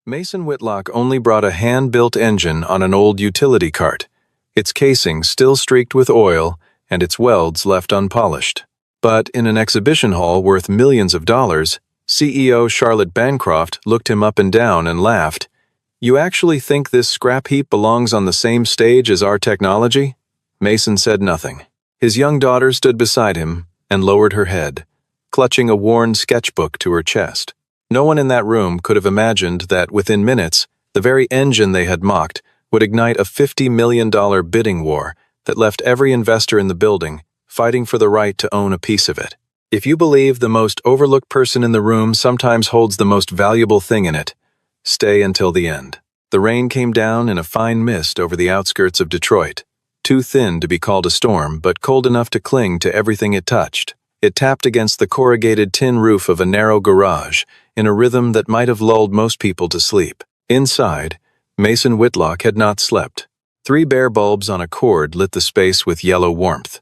Mason Whitlock only brought a hand-built engine on an old utility cart, its casing still streaked with oil and its welds left unpolished. But in an exhibition hall worth millions of dollars, CEO Charlotte Bancroft looked him up and down and laughed. "You actually think this scrap heap belongs on the same stage as our technology?" Mason said nothing. His young daughter stood beside him and lowered her head, clutching a worn sketchbook to her chest. No one in that room could have imagined that within minutes, the very engine they had mocked would ignite a $50 million bidding war that left every investor in the building fighting for the right to own a piece of it. If you believe the most overlooked person in the room sometimes holds the most valuable thing in it, stay until the end. The rain came down in a fine mist over the outskirts of Detroit, too thin to be called a storm but cold enough to cling to everything it touched. It tapped against the corrugated tin roof of a narrow garage in a rhythm that might have lulled most people to sleep. Inside, Mason Whitlock had not slept. 3 bare bulbs on a cord lit the space with yellow warmth.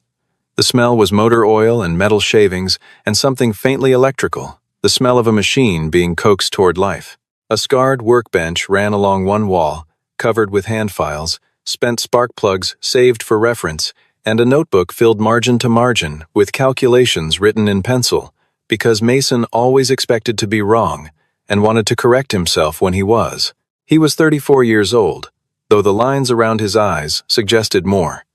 The smell was motor oil and metal shavings and something faintly electrical, the smell of a machine being coaxed toward life. A scarred workbench ran along one wall, covered with hand files, spent spark plugs saved for reference, and a notebook filled margin to margin with calculations written in pencil, because Mason always expected to be wrong and wanted to correct himself when he was. He was 34 years old, though the lines around his eyes suggested more.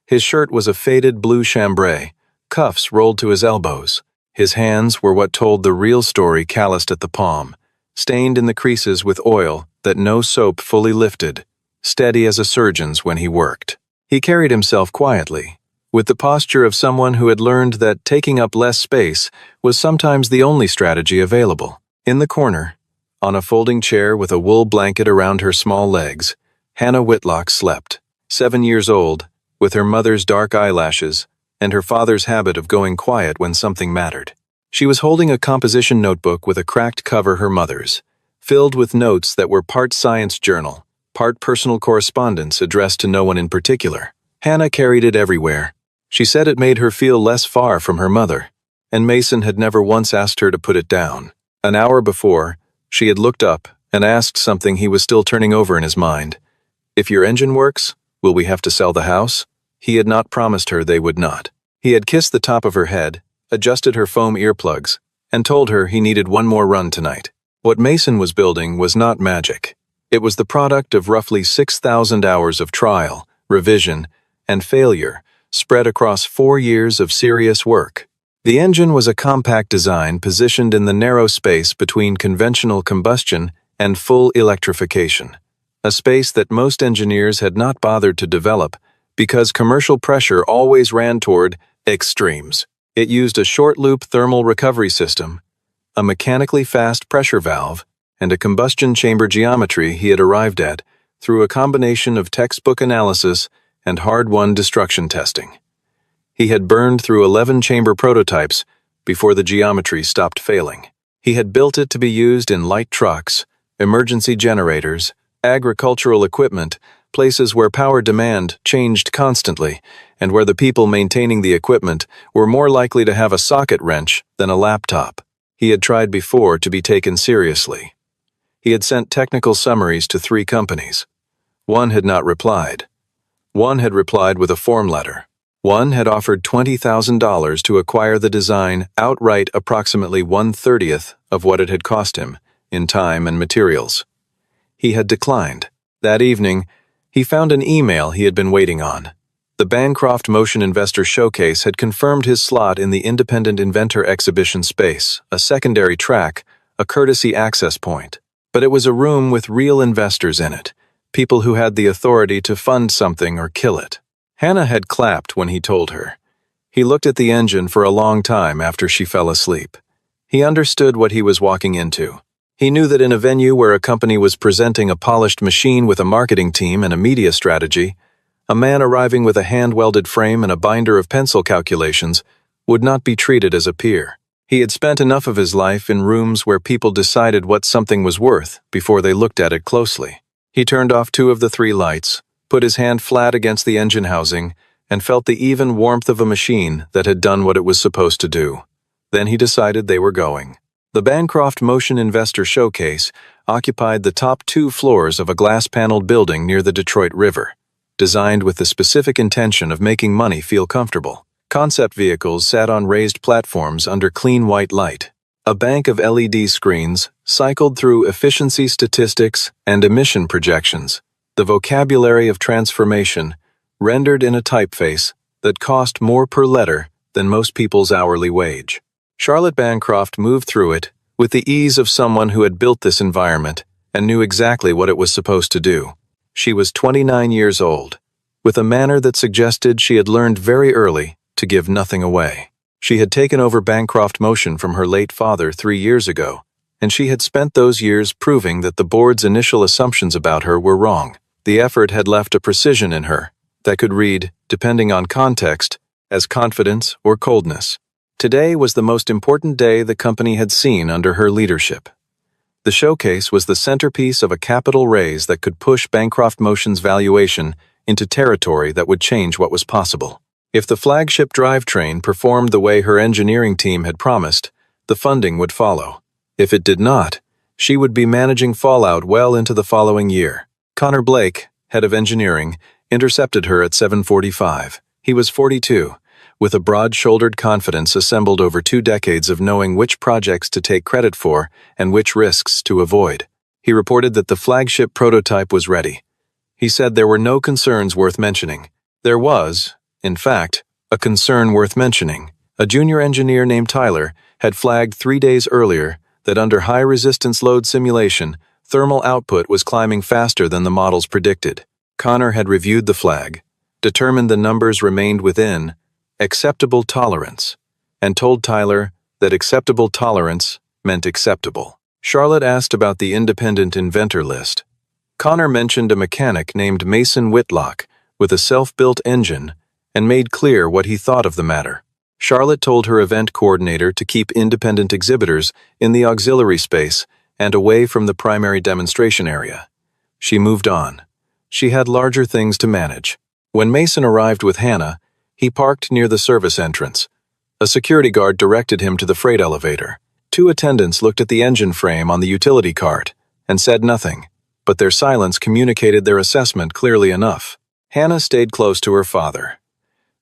His shirt was a faded blue chambray, cuffs rolled to his elbows. His hands were what told the real story calloused at the palm, stained in the creases with oil that no soap fully lifted, steady as a surgeon's when he worked. He carried himself quietly, with the posture of someone who had learned that taking up less space was sometimes the only strategy available. In the corner, on a folding chair with a wool blanket around her small legs, Hannah Whitlock slept, 7 years old, with her mother's dark eyelashes and her father's habit of going quiet when something mattered. She was holding a composition notebook with a cracked cover her mother's, filled with notes that were part science journal, part personal correspondence addressed to no one in particular. Hannah carried it everywhere. She said it made her feel less far from her mother, and Mason had never once asked her to put it down. An hour before, she had looked up and asked something he was still turning over in his mind. "If your engine works, will we have to sell the house?" He had not promised her they would not. He had kissed the top of her head, adjusted her foam earplugs, and told her he needed one more run tonight. What Mason was building was not magic. It was the product of roughly 6,000 hours of trial, revision, and failure spread across 4 years of serious work. The engine was a compact design positioned in the narrow space between conventional combustion and full electrification, a space that most engineers had not bothered to develop because commercial pressure always ran toward extremes. It used a short-loop thermal recovery system, a mechanically fast pressure valve, and a combustion chamber geometry he had arrived at through a combination of textbook analysis and hard-won destruction testing. He had burned through 11 chamber prototypes before the geometry stopped failing. He had built it to be used in light trucks, emergency generators, agricultural equipment, places where power demand changed constantly, and where the people maintaining the equipment were more likely to have a socket wrench than a laptop. He had tried before to be taken seriously. He had sent technical summaries to 3 companies. One had not replied. One had replied with a form letter. One had offered $20,000 to acquire the design outright, approximately 1/30th of what it had cost him, in time and materials. He had declined. That evening, he found an email he had been waiting on. The Bancroft Motion Investor Showcase had confirmed his slot in the Independent Inventor Exhibition space, a secondary track, a courtesy access point. But it was a room with real investors in it, people who had the authority to fund something or kill it. Hannah had clapped when he told her. He looked at the engine for a long time after she fell asleep. He understood what he was walking into. He knew that in a venue where a company was presenting a polished machine with a marketing team and a media strategy, a man arriving with a hand-welded frame and a binder of pencil calculations would not be treated as a peer. He had spent enough of his life in rooms where people decided what something was worth before they looked at it closely. He turned off 2 of the 3 lights, put his hand flat against the engine housing, and felt the even warmth of a machine that had done what it was supposed to do. Then he decided they were going. The Bancroft Motion Investor Showcase, occupied the top 2 floors of a glass-paneled building near the Detroit River, designed with the specific intention of making money feel comfortable. Concept vehicles sat on raised platforms under clean white light. A bank of LED screens cycled through efficiency statistics and emission projections, the vocabulary of transformation, rendered in a typeface that cost more per letter than most people's hourly wage. Charlotte Bancroft moved through it with the ease of someone who had built this environment and knew exactly what it was supposed to do. She was 29 years old, with a manner that suggested she had learned very early to give nothing away. She had taken over Bancroft Motion from her late father 3 years ago, and she had spent those years proving that the board's initial assumptions about her were wrong. The effort had left a precision in her that could read, depending on context, as confidence or coldness. Today was the most important day the company had seen under her leadership. The showcase was the centerpiece of a capital raise that could push Bancroft Motion's valuation into territory that would change what was possible. If the flagship drivetrain performed the way her engineering team had promised, the funding would follow. If it did not, she would be managing fallout well into the following year. Connor Blake, head of engineering, intercepted her at 7:45. He was 42, with a broad-shouldered confidence assembled over 2 decades of knowing which projects to take credit for and which risks to avoid. He reported that the flagship prototype was ready. He said there were no concerns worth mentioning. There was, in fact, a concern worth mentioning. A junior engineer named Tyler had flagged 3 days earlier that under high-resistance load simulation, thermal output was climbing faster than the models predicted. Connor had reviewed the flag, determined the numbers remained within acceptable tolerance, and told Tyler that acceptable tolerance meant acceptable. Charlotte asked about the independent inventor list. Connor mentioned a mechanic named Mason Whitlock with a self-built engine and made clear what he thought of the matter. Charlotte told her event coordinator to keep independent exhibitors in the auxiliary space and away from the primary demonstration area. She moved on. She had larger things to manage. When Mason arrived with Hannah, he parked near the service entrance. A security guard directed him to the freight elevator. 2 attendants looked at the engine frame on the utility cart and said nothing, but their silence communicated their assessment clearly enough. Hannah stayed close to her father.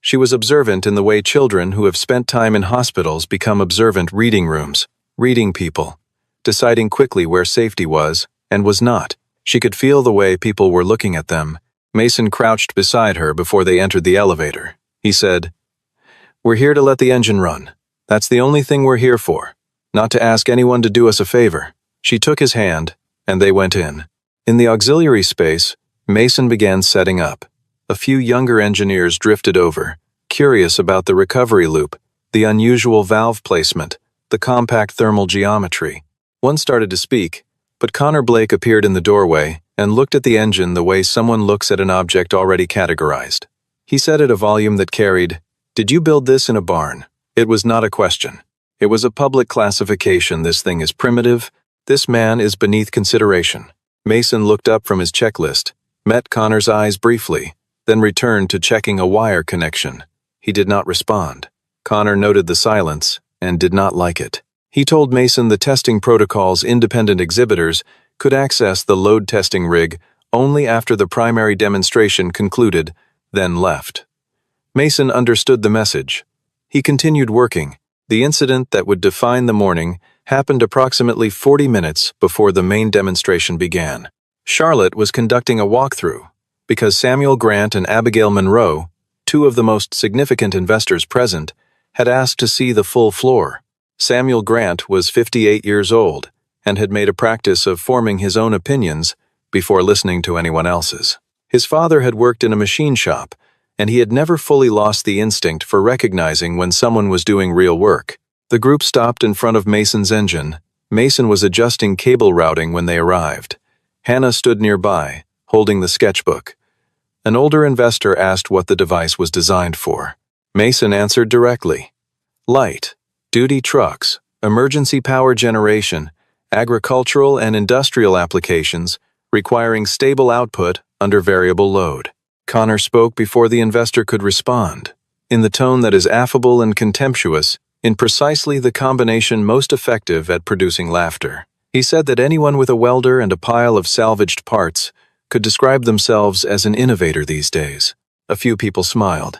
She was observant in the way children who have spent time in hospitals become observant reading rooms, reading people, deciding quickly where safety was and was not. She could feel the way people were looking at them. Mason crouched beside her before they entered the elevator. He said, "We're here to let the engine run. That's the only thing we're here for. Not to ask anyone to do us a favor." She took his hand, and they went in. In the auxiliary space, Mason began setting up. A few younger engineers drifted over, curious about the recovery loop, the unusual valve placement, the compact thermal geometry. One started to speak, but Connor Blake appeared in the doorway and looked at the engine the way someone looks at an object already categorized. He said at a volume that carried, "Did you build this in a barn?" It was not a question. It was a public classification. This thing is primitive. This man is beneath consideration. Mason looked up from his checklist, met Connor's eyes briefly, then returned to checking a wire connection. He did not respond. Connor noted the silence and did not like it. He told Mason the testing protocol's independent exhibitors could access the load testing rig only after the primary demonstration concluded, then left. Mason understood the message. He continued working. The incident that would define the morning happened approximately 40 minutes before the main demonstration began. Charlotte was conducting a walkthrough because Samuel Grant and Abigail Monroe, 2 of the most significant investors present, had asked to see the full floor. Samuel Grant was 58 years old and had made a practice of forming his own opinions before listening to anyone else's. His father had worked in a machine shop, and he had never fully lost the instinct for recognizing when someone was doing real work. The group stopped in front of Mason's engine. Mason was adjusting cable routing when they arrived. Hannah stood nearby, holding the sketchbook. An older investor asked what the device was designed for. Mason answered directly. Light, duty trucks, emergency power generation, agricultural and industrial applications requiring stable output under variable load. Connor spoke before the investor could respond, in the tone that is affable and contemptuous, in precisely the combination most effective at producing laughter. He said that anyone with a welder and a pile of salvaged parts could describe themselves as an innovator these days. A few people smiled.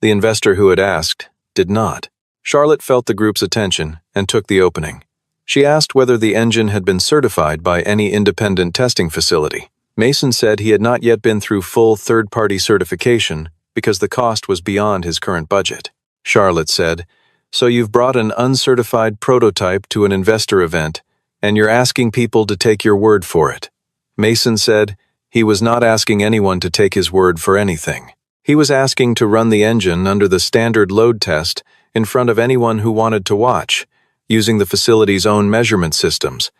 The investor who had asked did not. Charlotte felt the group's attention and took the opening. She asked whether the engine had been certified by any independent testing facility. Mason said he had not yet been through full third-party certification because the cost was beyond his current budget. Charlotte said, "So you've brought an uncertified prototype to an investor event, and you're asking people to take your word for it." Mason said he was not asking anyone to take his word for anything. He was asking to run the engine under the standard load test in front of anyone who wanted to watch, using the facility's own measurement systems.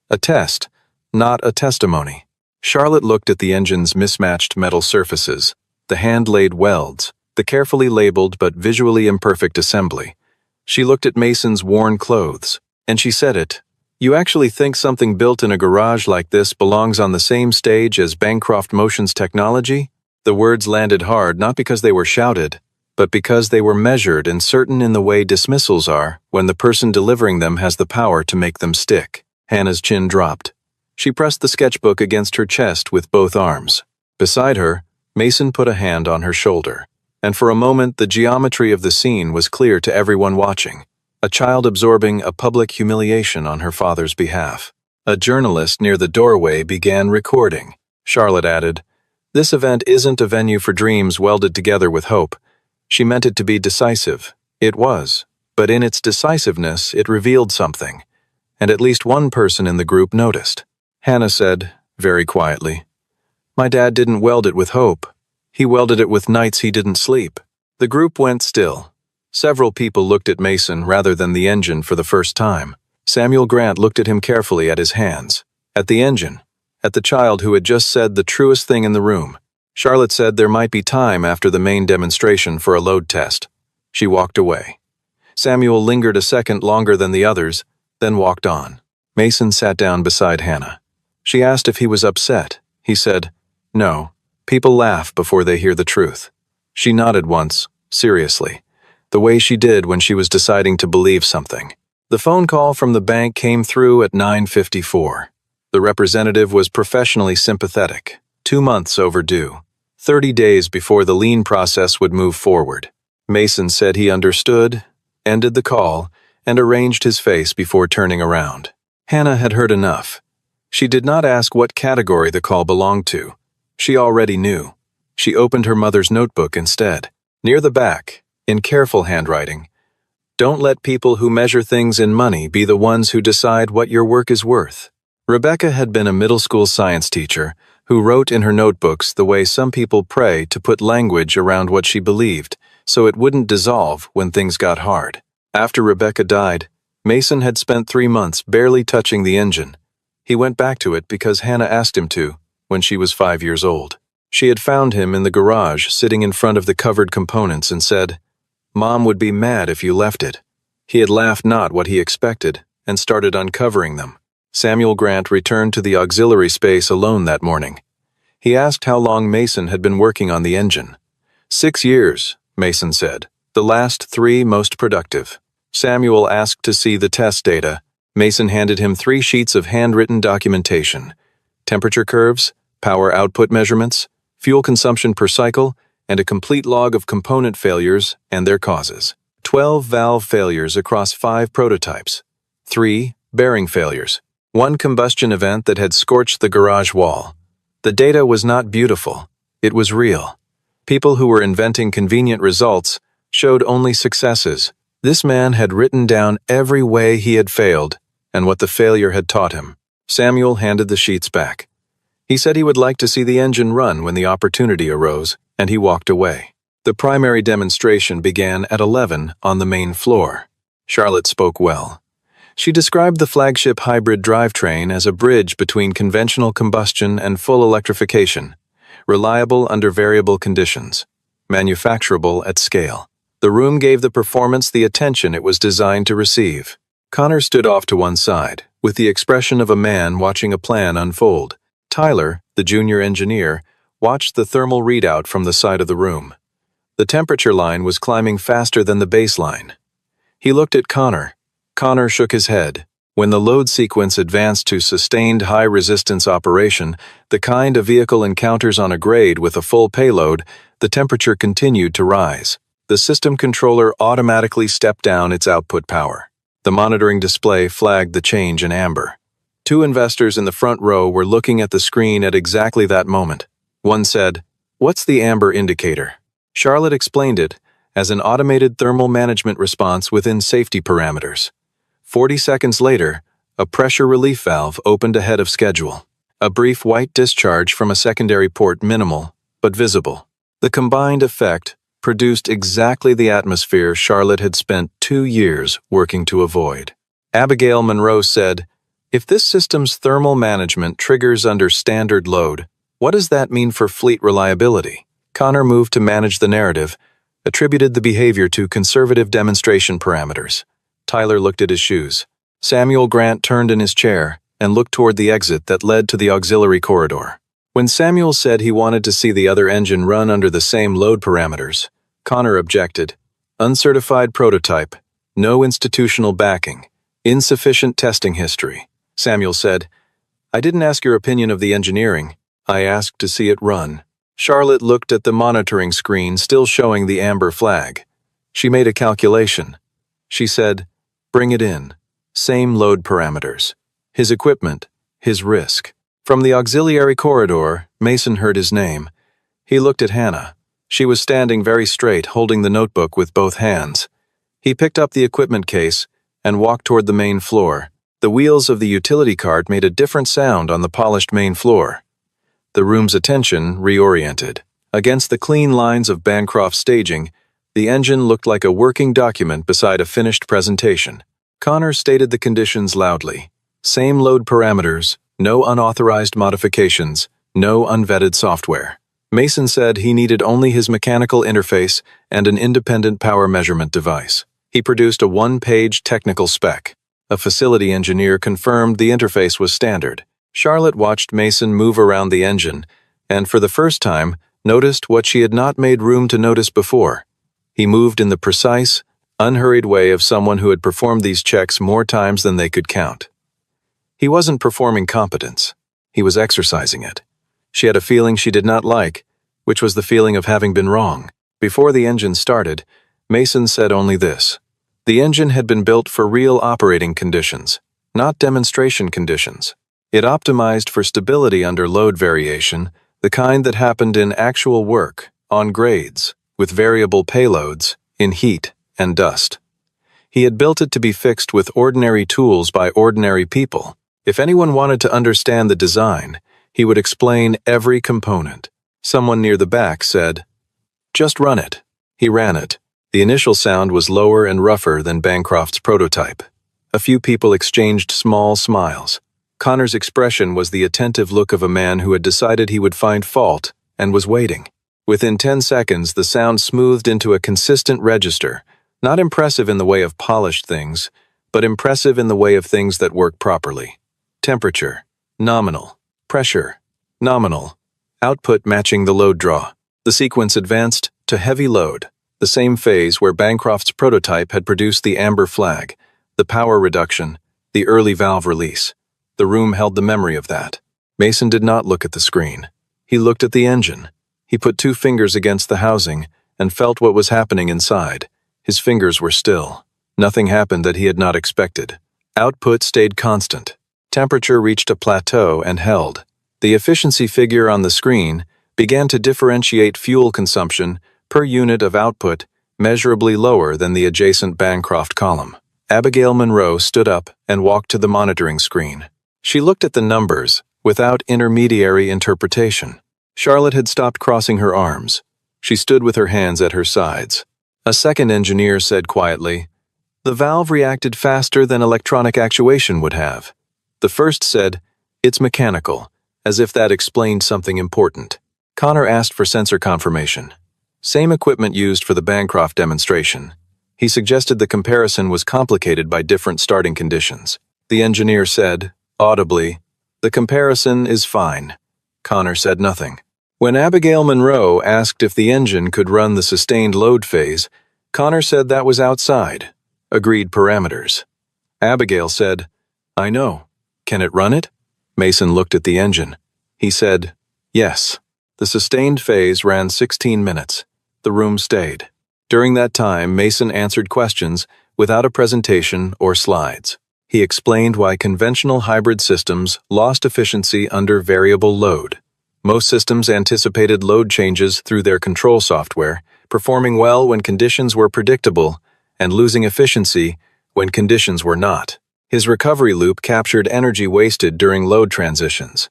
A test, not a testimony. Charlotte looked at the engine's mismatched metal surfaces, the hand-laid welds, the carefully labeled but visually imperfect assembly. She looked at Mason's worn clothes, and she said it. "You actually think something built in a garage like this belongs on the same stage as Bancroft Motion's technology?" The words landed hard not because they were shouted, but because they were measured and certain in the way dismissals are when the person delivering them has the power to make them stick. Hannah's chin dropped. She pressed the sketchbook against her chest with both arms. Beside her, Mason put a hand on her shoulder, and for a moment the geometry of the scene was clear to everyone watching. A child absorbing a public humiliation on her father's behalf. A journalist near the doorway began recording. Charlotte added, "This event isn't a venue for dreams welded together with hope." She meant it to be decisive. It was, but in its decisiveness it revealed something, and at least one person in the group noticed. Hannah said, very quietly, "My dad didn't weld it with hope. He welded it with nights he didn't sleep." The group went still. Several people looked at Mason rather than the engine for the first time. Samuel Grant looked at him carefully at his hands, at the engine, at the child who had just said the truest thing in the room. Charlotte said there might be time after the main demonstration for a load test. She walked away. Samuel lingered a second longer than the others, then walked on. Mason sat down beside Hannah. She asked if he was upset. He said, "No, people laugh before they hear the truth." She nodded once, seriously, the way she did when she was deciding to believe something. The phone call from the bank came through at 9:54. The representative was professionally sympathetic, 2 months overdue, 30 days before the lien process would move forward. Mason said he understood, ended the call, and arranged his face before turning around. Hannah had heard enough. She did not ask what category the call belonged to. She already knew. She opened her mother's notebook instead. Near the back, in careful handwriting, "Don't let people who measure things in money be the ones who decide what your work is worth." Rebecca had been a middle school science teacher who wrote in her notebooks the way some people pray to put language around what she believed so it wouldn't dissolve when things got hard. After Rebecca died, Mason had spent 3 months barely touching the engine. He went back to it because Hannah asked him to when she was 5 years old. She had found him in the garage sitting in front of the covered components and said, "Mom would be mad if you left it." He had laughed not what he expected and started uncovering them. Samuel Grant returned to the auxiliary space alone that morning. He asked how long Mason had been working on the engine. 6 years, Mason said, the last 3 most productive. Samuel asked to see the test data. Mason handed him 3 sheets of handwritten documentation: temperature curves, power output measurements, fuel consumption per cycle, and a complete log of component failures and their causes. 12 valve failures across 5 prototypes. 3 bearing failures. 1 combustion event that had scorched the garage wall. The data was not beautiful. It was real. People who were inventing convenient results showed only successes. This man had written down every way he had failed and what the failure had taught him. Samuel handed the sheets back. He said he would like to see the engine run when the opportunity arose, and he walked away. The primary demonstration began at 11 on the main floor. Charlotte spoke well. She described the flagship hybrid drivetrain as a bridge between conventional combustion and full electrification, reliable under variable conditions, manufacturable at scale. The room gave the performance the attention it was designed to receive. Connor stood off to one side, with the expression of a man watching a plan unfold. Tyler, the junior engineer, watched the thermal readout from the side of the room. The temperature line was climbing faster than the baseline. He looked at Connor. Connor shook his head. When the load sequence advanced to sustained high-resistance operation, the kind a vehicle encounters on a grade with a full payload, the temperature continued to rise. The system controller automatically stepped down its output power. The monitoring display flagged the change in amber. Two investors in the front row were looking at the screen at exactly that moment. One said, "What's the amber indicator?" Charlotte explained it as an automated thermal management response within safety parameters. 40 seconds later, a pressure relief valve opened ahead of schedule. A brief white discharge from a secondary port, minimal, but visible. The combined effect produced exactly the atmosphere Charlotte had spent 2 years working to avoid. Abigail Monroe said, "If this system's thermal management triggers under standard load, what does that mean for fleet reliability?" Connor moved to manage the narrative, attributed the behavior to conservative demonstration parameters. Tyler looked at his shoes. Samuel Grant turned in his chair and looked toward the exit that led to the auxiliary corridor. When Samuel said he wanted to see the other engine run under the same load parameters, Connor objected. Uncertified prototype, no institutional backing, insufficient testing history. Samuel said, "I didn't ask your opinion of the engineering. I asked to see it run." Charlotte looked at the monitoring screen still showing the amber flag. She made a calculation. She said, "Bring it in. Same load parameters. His equipment, his risk." From the auxiliary corridor, Mason heard his name. He looked at Hannah. She was standing very straight, holding the notebook with both hands. He picked up the equipment case and walked toward the main floor. The wheels of the utility cart made a different sound on the polished main floor. The room's attention reoriented. Against the clean lines of Bancroft's staging, the engine looked like a working document beside a finished presentation. Connor stated the conditions loudly. Same load parameters, no unauthorized modifications, no unvetted software. Mason said he needed only his mechanical interface and an independent power measurement device. He produced a one-page technical spec. A facility engineer confirmed the interface was standard. Charlotte watched Mason move around the engine, and for the first time, noticed what she had not made room to notice before. He moved in the precise, unhurried way of someone who had performed these checks more times than they could count. He wasn't performing competence. He was exercising it. She had a feeling she did not like, which was the feeling of having been wrong. Before the engine started, Mason said only this. The engine had been built for real operating conditions, not demonstration conditions. It optimized for stability under load variation, the kind that happened in actual work, on grades, with variable payloads, in heat and dust. He had built it to be fixed with ordinary tools by ordinary people. If anyone wanted to understand the design, he would explain every component. Someone near the back said, "Just run it." He ran it. The initial sound was lower and rougher than Bancroft's prototype. A few people exchanged small smiles. Connor's expression was the attentive look of a man who had decided he would find fault and was waiting. Within 10 seconds, the sound smoothed into a consistent register, not impressive in the way of polished things, but impressive in the way of things that work properly. Temperature, nominal. Pressure, nominal. Output matching the load draw. The sequence advanced to heavy load, the same phase where Bancroft's prototype had produced the amber flag, the power reduction, the early valve release. The room held the memory of that. Mason did not look at the screen. He looked at the engine. He put 2 fingers against the housing and felt what was happening inside. His fingers were still. Nothing happened that he had not expected. Output stayed constant. Temperature reached a plateau and held. The efficiency figure on the screen began to differentiate fuel consumption per unit of output measurably lower than the adjacent Bancroft column. Abigail Monroe stood up and walked to the monitoring screen. She looked at the numbers without intermediary interpretation. Charlotte had stopped crossing her arms. She stood with her hands at her sides. A second engineer said quietly, "The valve reacted faster than electronic actuation would have." The first said, "It's mechanical," as if that explained something important. Connor asked for sensor confirmation. Same equipment used for the Bancroft demonstration. He suggested the comparison was complicated by different starting conditions. The engineer said, audibly, "The comparison is fine." Connor said nothing. When Abigail Monroe asked if the engine could run the sustained load phase, Connor said that was outside agreed parameters. Abigail said, I know. Can it run it? Mason looked at the engine. He said, yes. The sustained phase ran 16 minutes. The room stayed. During that time, Mason answered questions without a presentation or slides. He explained why conventional hybrid systems lost efficiency under variable load. Most systems anticipated load changes through their control software, performing well when conditions were predictable and losing efficiency when conditions were not. His recovery loop captured energy wasted during load transitions.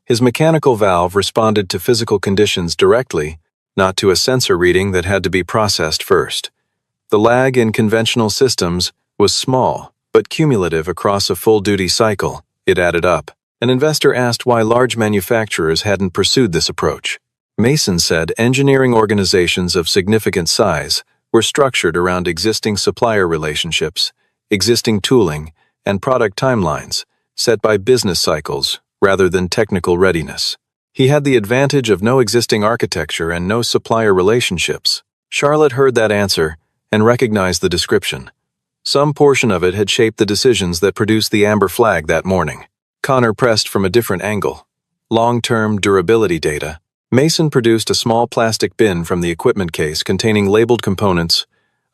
His mechanical valve responded to physical conditions directly, not to a sensor reading that had to be processed first. The lag in conventional systems was small, but cumulative across a full-duty cycle. It added up. An investor asked why large manufacturers hadn't pursued this approach. Mason said engineering organizations of significant size were structured around existing supplier relationships, existing tooling, and product timelines set by business cycles rather than technical readiness. He had the advantage of no existing architecture and no supplier relationships. Charlotte heard that answer and recognized the description. Some portion of it had shaped the decisions that produced the amber flag that morning. Connor pressed from a different angle. Long-term durability data. Mason produced a small plastic bin from the equipment case containing labeled components,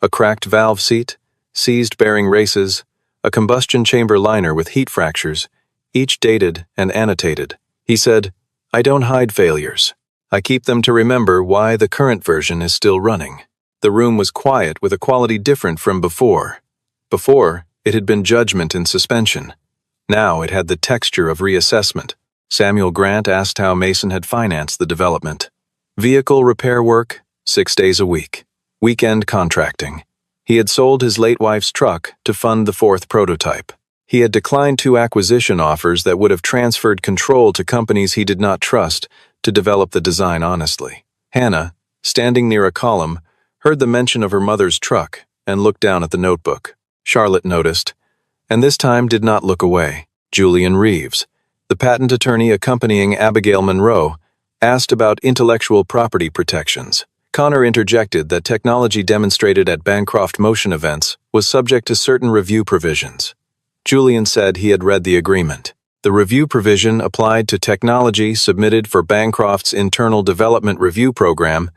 a cracked valve seat, seized bearing races, a combustion chamber liner with heat fractures, each dated and annotated. He said, I don't hide failures. I keep them to remember why the current version is still running. The room was quiet with a quality different from before. Before, it had been judgment in suspension. Now it had the texture of reassessment. Samuel Grant asked how Mason had financed the development. Vehicle repair work, 6 days a week. Weekend contracting. He had sold his late wife's truck to fund the 4th prototype. He had declined 2 acquisition offers that would have transferred control to companies he did not trust to develop the design honestly. Hannah, standing near a column, heard the mention of her mother's truck and looked down at the notebook. Charlotte noticed, and this time did not look away. Julian Reeves, the patent attorney accompanying Abigail Monroe, asked about intellectual property protections. Connor interjected that technology demonstrated at Bancroft Motion events was subject to certain review provisions. Julian said he had read the agreement. The review provision applied to technology submitted for Bancroft's internal development review program.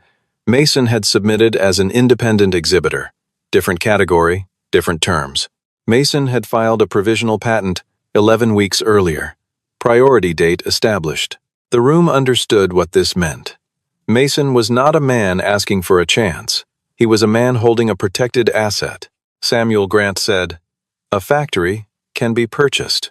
Mason had submitted as an independent exhibitor. Different category, different terms. Mason had filed a provisional patent 11 weeks earlier. Priority date established. The room understood what this meant. Mason was not a man asking for a chance. He was a man holding a protected asset. Samuel Grant said, a factory can be purchased.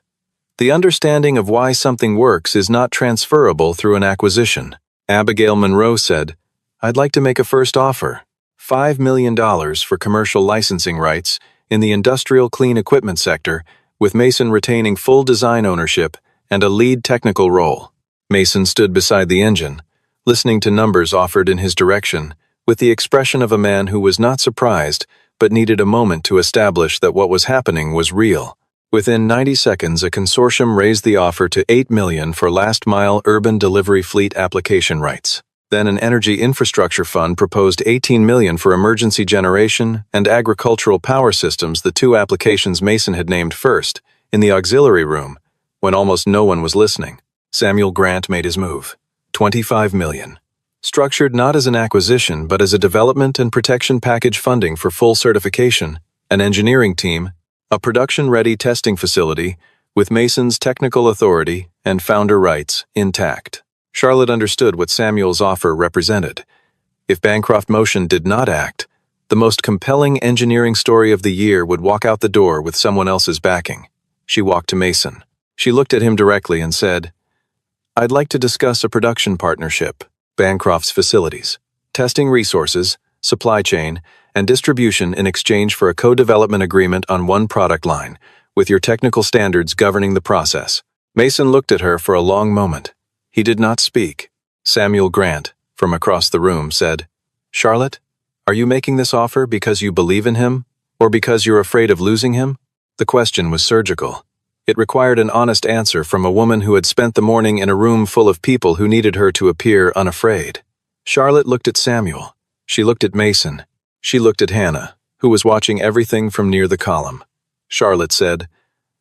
The understanding of why something works is not transferable through an acquisition. Abigail Monroe said, I'd like to make a first offer. $5 million for commercial licensing rights in the industrial clean equipment sector, with Mason retaining full design ownership and a lead technical role. Mason stood beside the engine, listening to numbers offered in his direction, with the expression of a man who was not surprised but needed a moment to establish that what was happening was real. Within 90 seconds, a consortium raised the offer to $8 million for last-mile urban delivery fleet application rights. Then an energy infrastructure fund proposed $18 million for emergency generation and agricultural power systems, the 2 applications Mason had named first, in the auxiliary room, when almost no one was listening. Samuel Grant made his move. $25 million. Structured not as an acquisition but as a development and protection package funding for full certification, an engineering team, a production-ready testing facility with Mason's technical authority and founder rights intact. Charlotte understood what Samuel's offer represented. If Bancroft Motion did not act, the most compelling engineering story of the year would walk out the door with someone else's backing. She walked to Mason. She looked at him directly and said, I'd like to discuss a production partnership, Bancroft's facilities, testing resources, supply chain, and distribution in exchange for a co-development agreement on one product line, with your technical standards governing the process. Mason looked at her for a long moment. He did not speak. Samuel Grant, from across the room, said, Charlotte, are you making this offer because you believe in him, or because you're afraid of losing him? The question was surgical. It required an honest answer from a woman who had spent the morning in a room full of people who needed her to appear unafraid. Charlotte looked at Samuel. She looked at Mason. She looked at Hannah, who was watching everything from near the column. Charlotte said,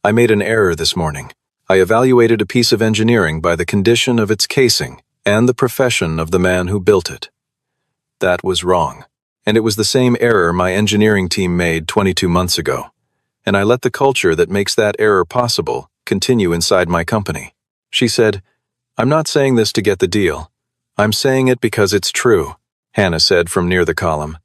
I made an error this morning. I evaluated a piece of engineering by the condition of its casing and the profession of the man who built it. That was wrong. And it was the same error my engineering team made 22 months ago. And I let the culture that makes that error possible continue inside my company. She said, "I'm not saying this to get the deal. I'm saying it because it's true," Hannah said from near the column.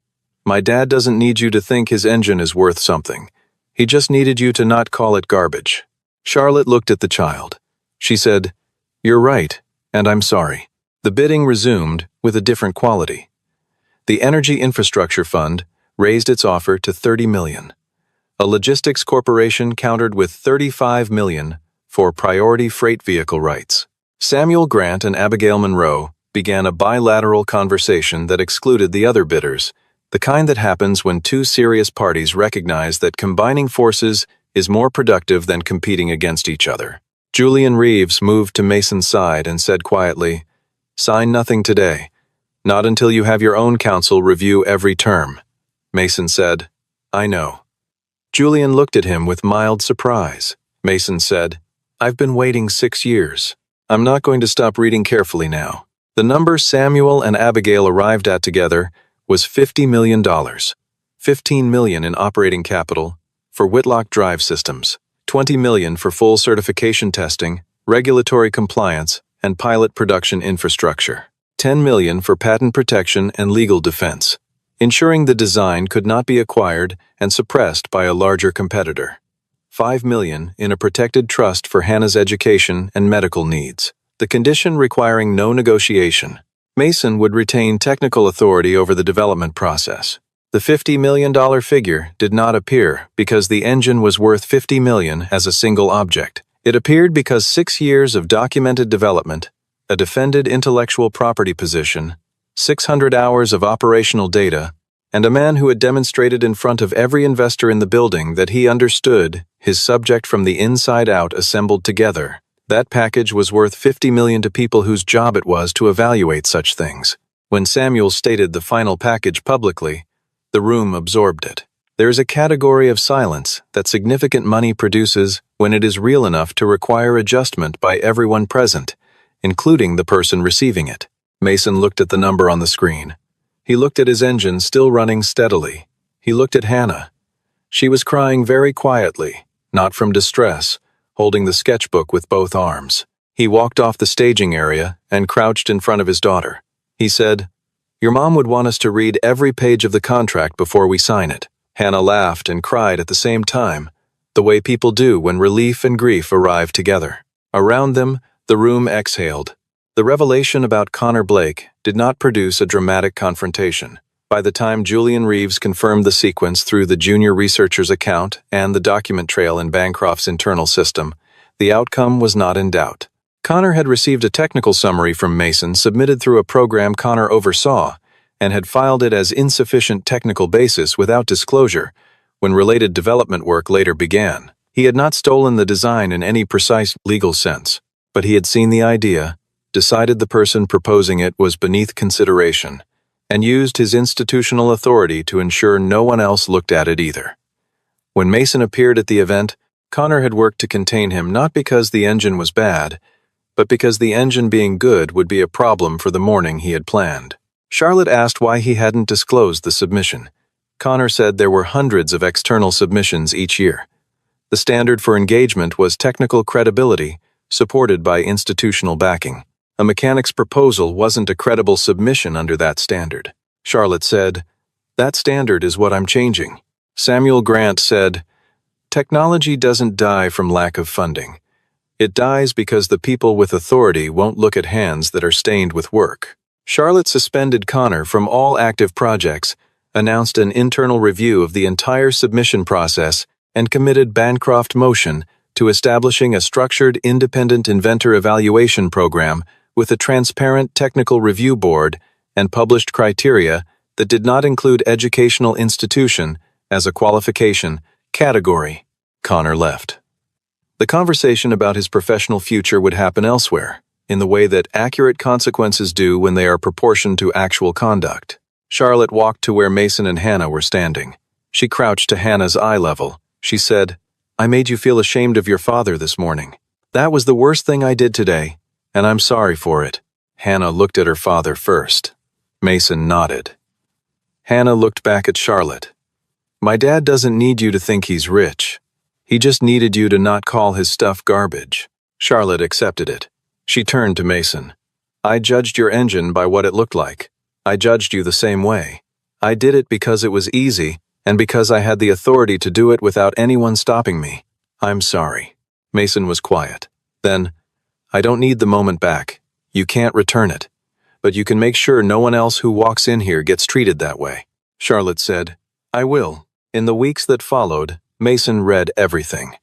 "My dad doesn't need you to think his engine is worth something. He just needed you to not call it garbage." Charlotte looked at the child. She said, "You're right, and I'm sorry." The bidding resumed with a different quality. The Energy Infrastructure Fund raised its offer to $30 million. A logistics corporation countered with $35 million for priority freight vehicle rights. Samuel Grant and Abigail Monroe began a bilateral conversation that excluded the other bidders, the kind that happens when two serious parties recognize that combining forces is more productive than competing against each other. Julian Reeves moved to Mason's side and said quietly, "Sign nothing today. Not until you have your own counsel review every term." Mason said, "I know." Julian looked at him with mild surprise. Mason said, "I've been waiting 6 years. I'm not going to stop reading carefully now." The number Samuel and Abigail arrived at together was $50 million. $15 million in operating capital for Whitlock Drive Systems, $20 million for full certification testing, regulatory compliance, and pilot production infrastructure, $10 million for patent protection and legal defense, ensuring the design could not be acquired and suppressed by a larger competitor, $5 million in a protected trust for Hannah's education and medical needs, the condition requiring no negotiation. Mason would retain technical authority over the development process. The $50 million figure did not appear because the engine was worth $50 million as a single object. It appeared because 6 years of documented development, a defended intellectual property position, 600 hours of operational data, and a man who had demonstrated in front of every investor in the building that he understood his subject from the inside out assembled together. That package was worth $50 million to people whose job it was to evaluate such things. When Samuel stated the final package publicly, the room absorbed it. There is a category of silence that significant money produces when it is real enough to require adjustment by everyone present, including the person receiving it. Mason looked at the number on the screen. He looked at his engine still running steadily. He looked at Hannah. She was crying very quietly, not from distress, holding the sketchbook with both arms. He walked off the staging area and crouched in front of his daughter. He said, "Your mom would want us to read every page of the contract before we sign it." Hannah laughed and cried at the same time, the way people do when relief and grief arrive together. Around them, the room exhaled. The revelation about Connor Blake did not produce a dramatic confrontation. By the time Julian Reeves confirmed the sequence through the junior researcher's account and the document trail in Bancroft's internal system, the outcome was not in doubt. Connor had received a technical summary from Mason submitted through a program Connor oversaw and had filed it as insufficient technical basis without disclosure when related development work later began. He had not stolen the design in any precise legal sense, but he had seen the idea, decided the person proposing it was beneath consideration, and used his institutional authority to ensure no one else looked at it either. When Mason appeared at the event, Connor had worked to contain him not because the engine was bad, but because the engine being good would be a problem for the morning he had planned. Charlotte asked why he hadn't disclosed the submission. Connor said there were hundreds of external submissions each year. The standard for engagement was technical credibility, supported by institutional backing. A mechanic's proposal wasn't a credible submission under that standard. Charlotte said, "That standard is what I'm changing." Samuel Grant said, "Technology doesn't die from lack of funding. It dies because the people with authority won't look at hands that are stained with work." Charlotte suspended Connor from all active projects, announced an internal review of the entire submission process, and committed Bancroft Motion to establishing a structured independent inventor evaluation program with a transparent technical review board and published criteria that did not include educational institution as a qualification category. Connor left. The conversation about his professional future would happen elsewhere, in the way that accurate consequences do when they are proportioned to actual conduct. Charlotte walked to where Mason and Hannah were standing. She crouched to Hannah's eye level. She said, I made you feel ashamed of your father this morning. That was the worst thing I did today, and I'm sorry for it." Hannah looked at her father first. Mason nodded. Hannah looked back at Charlotte. "My dad doesn't need you to think he's rich. He just needed you to not call his stuff garbage." Charlotte accepted it. She turned to Mason. "I judged your engine by what it looked like. I judged you the same way. I did it because it was easy, and because I had the authority to do it without anyone stopping me. I'm sorry." Mason was quiet. Then, "I don't need the moment back. You can't return it. But you can make sure no one else who walks in here gets treated that way." Charlotte said, "I will." In the weeks that followed, Mason read everything.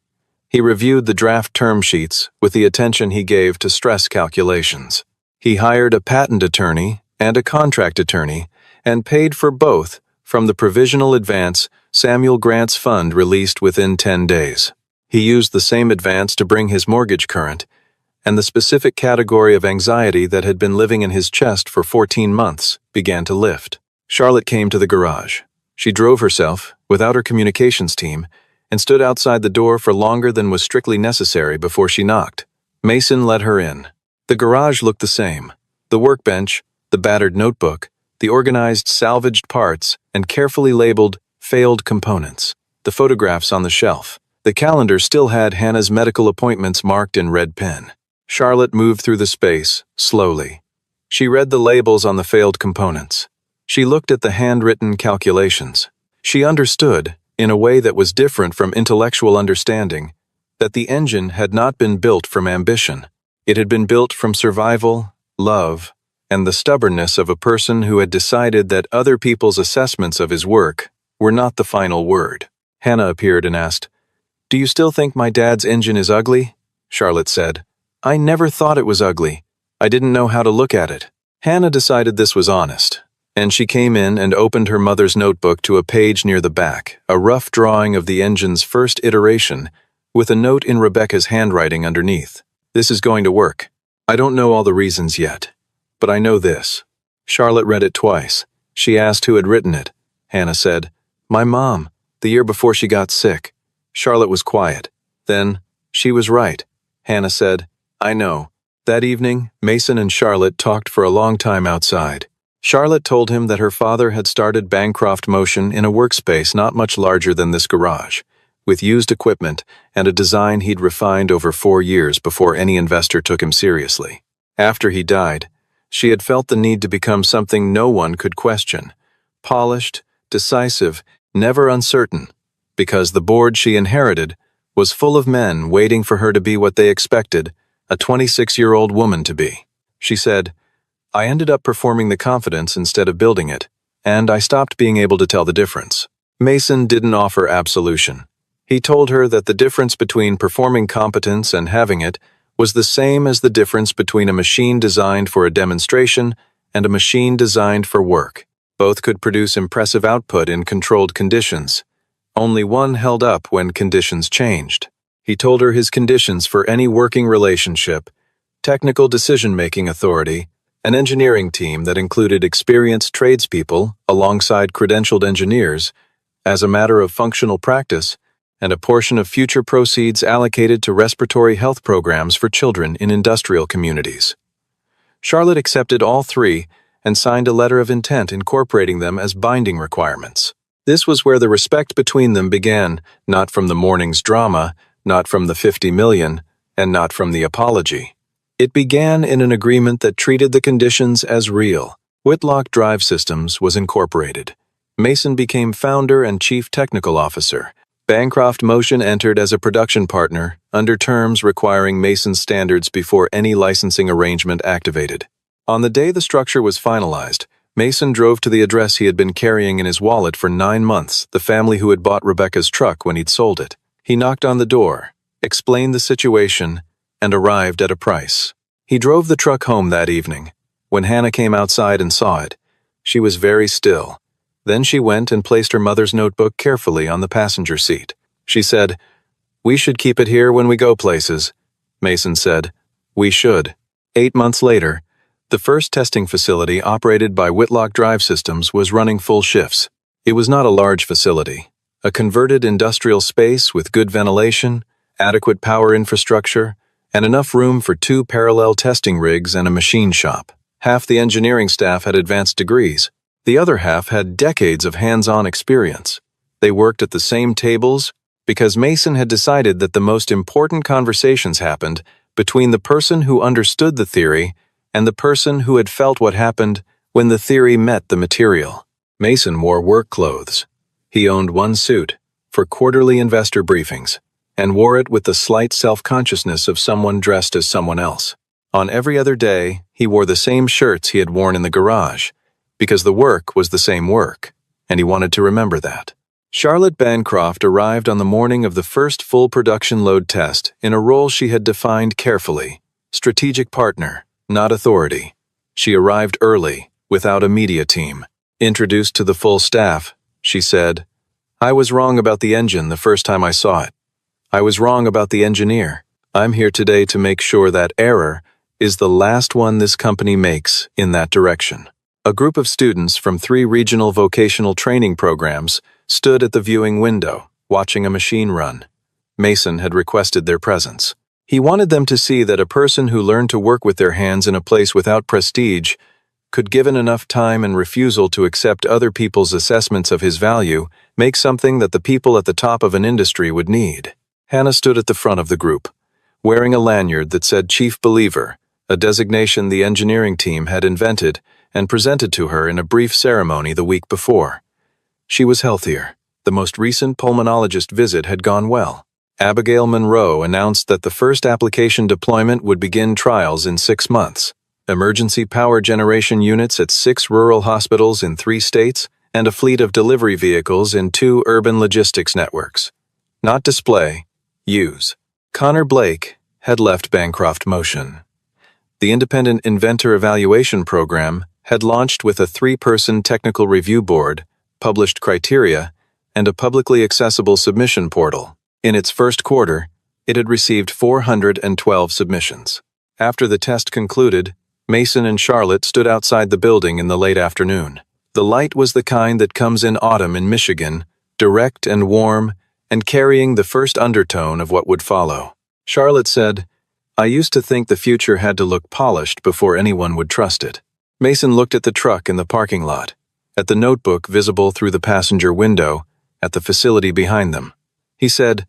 He reviewed the draft term sheets with the attention he gave to stress calculations. He hired a patent attorney and a contract attorney and paid for both from the provisional advance Samuel Grant's fund released within 10 days. He used the same advance to bring his mortgage current, and the specific category of anxiety that had been living in his chest for 14 months began to lift. Charlotte came to the garage. She drove herself, without her communications team, and stood outside the door for longer than was strictly necessary before she knocked. Mason let her in. The garage looked the same. The workbench, the battered notebook, the organized salvaged parts, and carefully labeled failed components. The photographs on the shelf. The calendar still had Hannah's medical appointments marked in red pen. Charlotte moved through the space, slowly. She read the labels on the failed components. She looked at the handwritten calculations. She understood, in a way that was different from intellectual understanding, that the engine had not been built from ambition. It had been built from survival, love, and the stubbornness of a person who had decided that other people's assessments of his work were not the final word. Hannah appeared and asked, "Do you still think my dad's engine is ugly?" Charlotte said, "I never thought it was ugly. I didn't know how to look at it." Hannah decided this was honest, and she came in and opened her mother's notebook to a page near the back, a rough drawing of the engine's first iteration, with a note in Rebecca's handwriting underneath. "This is going to work. I don't know all the reasons yet, but I know this." Charlotte read it twice. She asked who had written it. Hannah said, "My mom, the year before she got sick." Charlotte was quiet. Then, "She was right." Hannah said, "I know." That evening, Mason and Charlotte talked for a long time outside. Charlotte told him that her father had started Bancroft Motion in a workspace not much larger than this garage, with used equipment and a design he'd refined over 4 years before any investor took him seriously. After he died, she had felt the need to become something no one could question. Polished, decisive, never uncertain, because the board she inherited was full of men waiting for her to be what they expected a 26-year-old woman to be. She said, "I ended up performing the confidence instead of building it, and I stopped being able to tell the difference." Mason didn't offer absolution. He told her that the difference between performing competence and having it was the same as the difference between a machine designed for a demonstration and a machine designed for work. Both could produce impressive output in controlled conditions. Only one held up when conditions changed. He told her his conditions for any working relationship: technical decision-making authority, an engineering team that included experienced tradespeople alongside credentialed engineers, as a matter of functional practice, and a portion of future proceeds allocated to respiratory health programs for children in industrial communities. Charlotte accepted all three and signed a letter of intent incorporating them as binding requirements. This was where the respect between them began, not from the morning's drama, not from the 50 million, and not from the apology. It began in an agreement that treated the conditions as real. Whitlock Drive Systems was incorporated. Mason became founder and chief technical officer. Bancroft Motion entered as a production partner, under terms requiring Mason's standards before any licensing arrangement activated. On the day the structure was finalized, Mason drove to the address he had been carrying in his wallet for 9 months, the family who had bought Rebecca's truck when he'd sold it. He knocked on the door, explained the situation, and arrived at a price. He drove the truck home that evening. When Hannah came outside and saw it, she was very still. Then she went and placed her mother's notebook carefully on the passenger seat. She said, "We should keep it here when we go places." Mason said, "We should." 8 months later, the first testing facility operated by Whitlock Drive Systems was running full shifts. It was not a large facility, A converted industrial space with good ventilation, adequate power infrastructure, and enough room for 2 parallel testing rigs and a machine shop. Half the engineering staff had advanced degrees. The other half had decades of hands-on experience. They worked at the same tables because Mason had decided that the most important conversations happened between the person who understood the theory and the person who had felt what happened when the theory met the material. Mason wore work clothes. He owned one suit for quarterly investor briefings and wore it with the slight self-consciousness of someone dressed as someone else. On every other day, he wore the same shirts he had worn in the garage, because the work was the same work, and he wanted to remember that. Charlotte Bancroft arrived on the morning of the first full production load test in a role she had defined carefully: strategic partner, not authority. She arrived early, without a media team. Introduced to the full staff, she said, "I was wrong about the engine the first time I saw it. I was wrong about the engineer. I'm here today to make sure that error is the last one this company makes in that direction." A group of students from 3 regional vocational training programs stood at the viewing window, watching a machine run. Mason had requested their presence. He wanted them to see that a person who learned to work with their hands in a place without prestige could, given enough time and refusal to accept other people's assessments of his value, make something that the people at the top of an industry would need. Hannah stood at the front of the group, wearing a lanyard that said Chief Believer, a designation the engineering team had invented and presented to her in a brief ceremony the week before. She was healthier. The most recent pulmonologist visit had gone well. Abigail Monroe announced that the first application deployment would begin trials in 6 months. Emergency power generation units at 6 rural hospitals in 3 states, and a fleet of delivery vehicles in 2 urban logistics networks. Not display, use. Connor Blake had left Bancroft Motion. The Independent Inventor Evaluation Program had launched with a 3-person technical review board, published criteria, and a publicly accessible submission portal. In its first quarter, it had received 412 submissions. After the test concluded, Mason and Charlotte stood outside the building in the late afternoon. The light was the kind that comes in autumn in Michigan, direct and warm, and carrying the first undertone of what would follow. Charlotte said, "I used to think the future had to look polished before anyone would trust it." Mason looked at the truck in the parking lot, at the notebook visible through the passenger window, at the facility behind them. He said,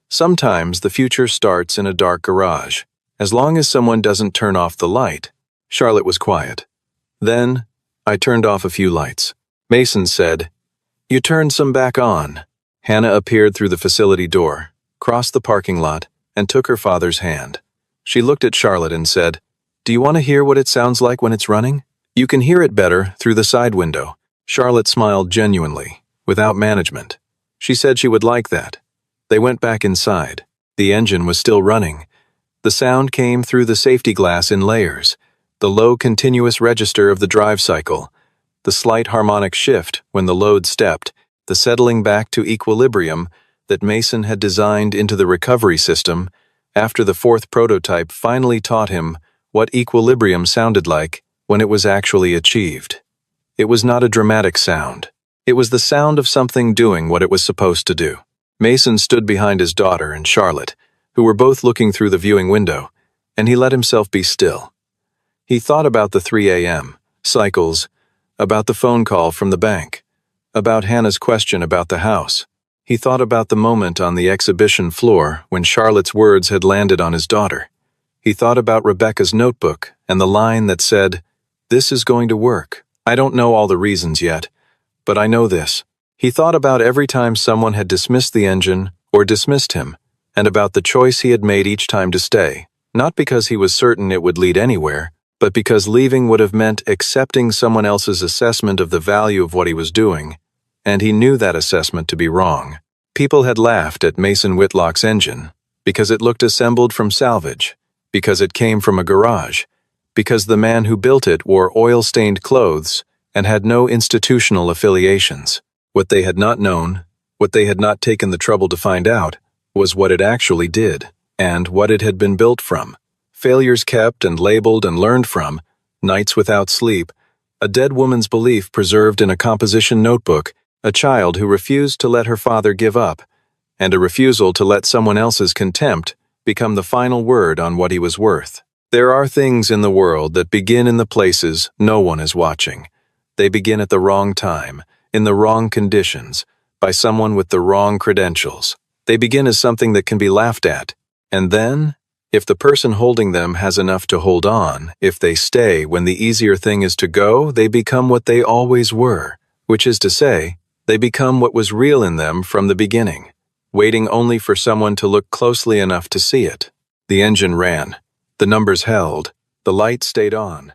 "Sometimes the future starts in a dark garage, as long as someone doesn't turn off the light." Charlotte was quiet. "Then, I turned off a few lights." Mason said, "You turned some back on." Hannah appeared through the facility door, crossed the parking lot, and took her father's hand. She looked at Charlotte and said, "Do you want to hear what it sounds like when it's running? You can hear it better through the side window." Charlotte smiled genuinely, without management. She said she would like that. They went back inside. The engine was still running. The sound came through the safety glass in layers, the low continuous register of the drive cycle, the slight harmonic shift when the load stepped, the settling back to equilibrium that Mason had designed into the recovery system after the 4th prototype finally taught him what equilibrium sounded like when it was actually achieved. It was not a dramatic sound. It was the sound of something doing what it was supposed to do. Mason stood behind his daughter and Charlotte, who were both looking through the viewing window, and he let himself be still. He thought about the 3 a.m. cycles, about the phone call from the bank, about Hannah's question about the house. He thought about the moment on the exhibition floor when Charlotte's words had landed on his daughter. He thought about Rebecca's notebook and the line that said, "This is going to work. I don't know all the reasons yet, but I know this." He thought about every time someone had dismissed the engine or dismissed him, and about the choice he had made each time to stay, not because he was certain it would lead anywhere, but because leaving would have meant accepting someone else's assessment of the value of what he was doing, and he knew that assessment to be wrong. People had laughed at Mason Whitlock's engine because it looked assembled from salvage, because it came from a garage, because the man who built it wore oil-stained clothes and had no institutional affiliations. What they had not known, what they had not taken the trouble to find out, was what it actually did, and what it had been built from. Failures kept and labeled and learned from, nights without sleep, a dead woman's belief preserved in a composition notebook, a child who refused to let her father give up, and a refusal to let someone else's contempt become the final word on what he was worth. There are things in the world that begin in the places no one is watching. They begin at the wrong time, in the wrong conditions, by someone with the wrong credentials. They begin as something that can be laughed at, and then, if the person holding them has enough to hold on, if they stay when the easier thing is to go, they become what they always were, which is to say, they become what was real in them from the beginning, waiting only for someone to look closely enough to see it. The engine ran. The numbers held. The light stayed on.